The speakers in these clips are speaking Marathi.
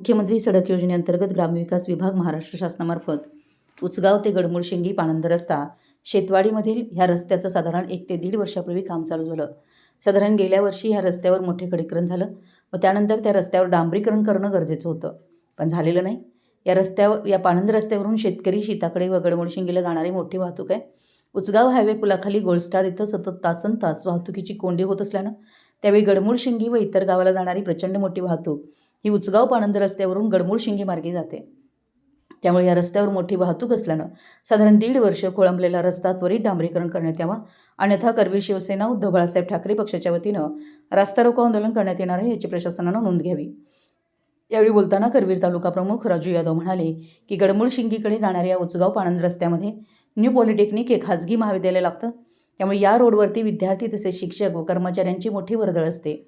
मुख्यमंत्री सडक योजनेअंतर्गत ग्रामविकास विभाग महाराष्ट्र शासनामार्फत उचगाव ते गडमुळशिंगी पाणंद रस्ता शेतवाडीमधील ह्या रस्त्याचं साधारण 1 ते 1.5 वर्षापूर्वी काम चालू झालं। साधारण गेल्या वर्षी ह्या रस्त्यावर मोठे खडीकरण झालं व त्यानंतर त्या रस्त्यावर डांबरीकरण करणं गरजेचं होतं, पण झालेलं नाही। या पाणंद रस्त्यावरून शेतकरी शेताकडे व गडमुळशिंगीला जाणारी मोठी वाहतूक आहे। उचगाव हायवे पुलाखाली गोल्डस्टार इथं सतत तासनतास वाहतुकीची कोंडी होत असल्यानं त्यावेळी गडमुळशिंगी व इतर गावाला जाणारी प्रचंड मोठी वाहतूक ही उचगाव पाणंद रस्त्यावरून गडमुळशिंगी मार्गे जाते। त्यामुळे या रस्त्यावर मोठी वाहतूक असल्यानं साधारण 1.5 वर्ष खोळंबलेला रस्ता त्वरित डांबरीकरण करण्यात यावा, अन्यथा करवीर शिवसेना उद्धव बाळासाहेब ठाकरे पक्षाच्या वतीनं रास्ता रोको आंदोलन करण्यात येणार आहे, याची प्रशासनानं नोंद घ्यावी। यावेळी बोलताना करवीर तालुका प्रमुख राजू यादव म्हणाले की गडमुळशिंगीकडे जाणाऱ्या उचगाव पाणंद रस्त्यामध्ये न्यू पॉलिटेक्निक हे खाजगी महाविद्यालय लागतं, त्यामुळे या रोडवरती विद्यार्थी तसेच शिक्षक व कर्मचाऱ्यांची मोठी वर्दळ असते।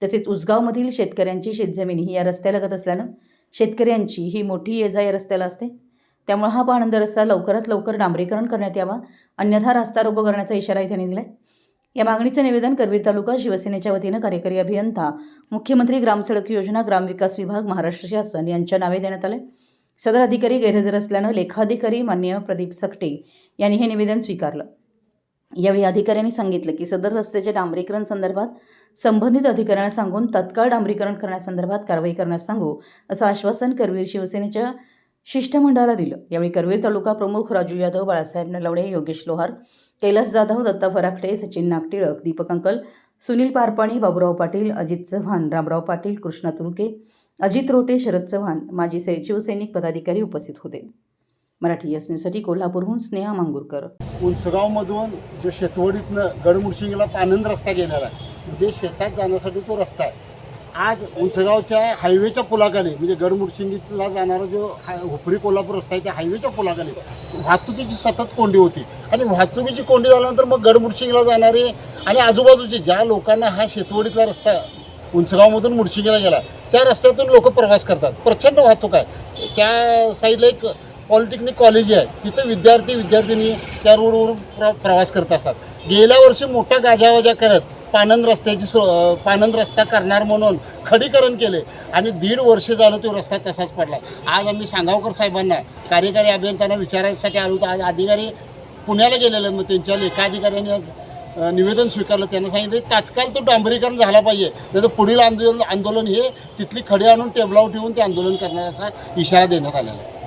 तसेच उचगावमधील शेतकऱ्यांची शेतजमीन ही या रस्त्यालगत असल्यानं शेतकऱ्यांची ही मोठी ये-जा या रस्त्याला असते। त्यामुळे हा पाणंद रस्ता लवकरात लवकर डांबरीकरण करण्यात यावा, अन्यथा रास्ता रोको करण्याचा इशाराही त्यांनी दिलाय। या मागणीचं निवेदन करवीर तालुका शिवसेनेच्या वतीनं कार्यकारी अभियंता मुख्यमंत्री ग्रामसडक योजना ग्रामविकास विभाग महाराष्ट्र शासन यांच्या नावे देण्यात आले। सदर अधिकारी गैरहजर असल्यानं लेखाधिकारी मान्य प्रदीप सकटे यांनी हे निवेदन स्वीकारलं। यावेळी अधिकाऱ्यांनी सांगितलं की सदर रस्त्याच्या डांबरीकरण संदर्भात संबंधित अधिकाऱ्यांना सांगून तत्काळ डांबरीकरण करण्यासंदर्भात कारवाई करण्यास सांगू असं आश्वासन करवीर शिवसेनेच्या शिष्टमंडळाला दिलं। यावेळी करवीर तालुका प्रमुख राजू यादव, बाळासाहेब नलवडे, योगेश लोहार, कैलास जाधव, दत्ता फराकटे, सचिन नागटिळक, दीपक अंकल, सुनील पारपाणी, बाबूराव पाटील, अजित चव्हाण, रामराव पाटील, कृष्णा तुरुके, अजित रोटे, शरद चव्हाण, माजी शिवसैनिक पदाधिकारी उपस्थित होते। मराठी एस न्यूजसाठी कोल्हापूरहून स्नेहा मांगुरकर। उंचगावमधून जो शेतवडीतनं गडमुळशिंगीला पाणंद रस्ता गेलेला आहे, म्हणजे शेतात जाण्यासाठी तो रस्ता आहे। आज उंचगावच्या हायवेच्या पुलाखाली म्हणजे गडमुळशिंगीला जाणारा जो हुपरी कोल्हापूर रस्ता आहे त्या हायवेच्या पुलाखाली वाहतुकीची सतत कोंडी होती आणि वाहतुकीची कोंडी झाल्यानंतर मग गडमुळशिंगीला जाणारे आणि आजूबाजूचे ज्या लोकांना हा शेतवडीतला रस्ता उंचगावमधून मुळशिंगीला गेला त्या रस्त्यातून लोक प्रवास करतात, प्रचंड वाहतूक आहे। त्या साईडला एक पॉलिटेक्निक कॉलेज आहे, तिथं विद्यार्थी त्या रोडवरून प्रवास करत असतात। गेल्या वर्षी मोठा गाजावाजा करत पाणंद रस्ता करणार म्हणून खडीकरण केले आणि 1.5 वर्ष झालं तो रस्ता तसाच पडला। आज आम्ही सांगावकर साहेबांना कार्यकारी अभियंत्यांना विचारायसाठी आलो होतो। आज अधिकारी पुण्याला गेलेले, मग त्यांच्या लेखाधिकाऱ्यांनी आज निवेदन स्वीकारलं। त्यांना सांगितलं तात्काळ तो डांबरीकरण झाला पाहिजे, नाही तर पुढील आंदोलन हे तिथली खडी आणून टेबलावर ठेवून ते आंदोलन करण्याचा इशारा देण्यात आलेला आहे।